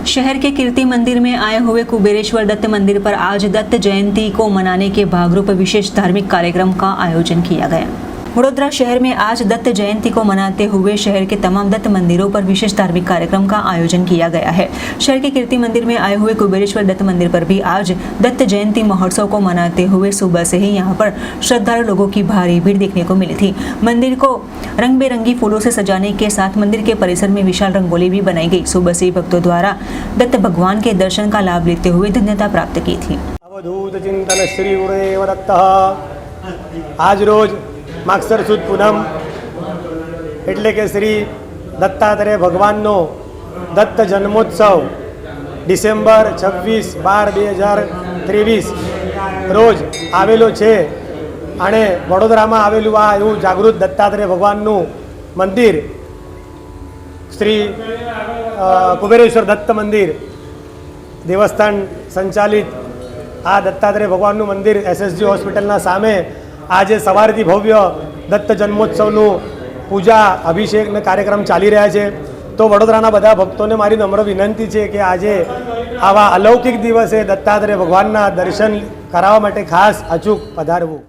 शहर के कीर्ति मंदिर में आए हुए कुबेरेश्वर दत्त मंदिर पर आज दत्त जयंती को मनाने के भागरूप विशेष धार्मिक कार्यक्रम का आयोजन किया गया। वडोदरा शहर में आज दत्त जयंती को मनाते हुए शहर के तमाम दत्त मंदिरों पर विशेष धार्मिक कार्यक्रम का आयोजन किया गया है। शहर के कीर्ति मंदिर में आए हुए कुबेरेश्वर दत्त मंदिर पर भी आज दत्त जयंती महोत्सव को मनाते हुए सुबह से ही यहां पर श्रद्धालु लोगों की भारी भीड़ देखने को मिली थी। मंदिर को रंग बिरंगी फूलों से सजाने के साथ मंदिर के परिसर में विशाल रंगोली भी बनाई गई। सुबह से भक्तों द्वारा दत्त भगवान के दर्शन का लाभ लेते हुए धन्यता प्राप्त की थी। अवधूत चिंतन श्री गुरुदेव दत्त आज रोज मागसर सुद पूनम એટલે કે શ્રી દત્તાત્રેય ભગવાનનો દત્ત જન્મોત્સવ ડિસેમ્બર 26/12/2023 રોજ આવેલો છે અને વડોદરામાં આવેલું આ એવું જાગૃત દત્તાત્રેય ભગવાનનું મંદિર શ્રી કુબેરેશ્વર દત્ત મંદિર દેવસ્થાન સંચાલિત આ દત્તાત્રેય ભગવાનનું મંદિર એસએસજી હોસ્પિટલના સામે આજે સવારથી ભવ્ય દત્ત જન્મોત્સવનું પૂજા અભિષેકનો કાર્યક્રમ ચાલી રહ્યા છે। તો વડોદરાના બધા ભક્તોને મારી નમ્ર વિનંતી છે કે આજે આવા અલૌકિક દિવસે દત્તાત્રેય ભગવાનના દર્શન કરાવવા માટે ખાસ અચૂક પધારવું।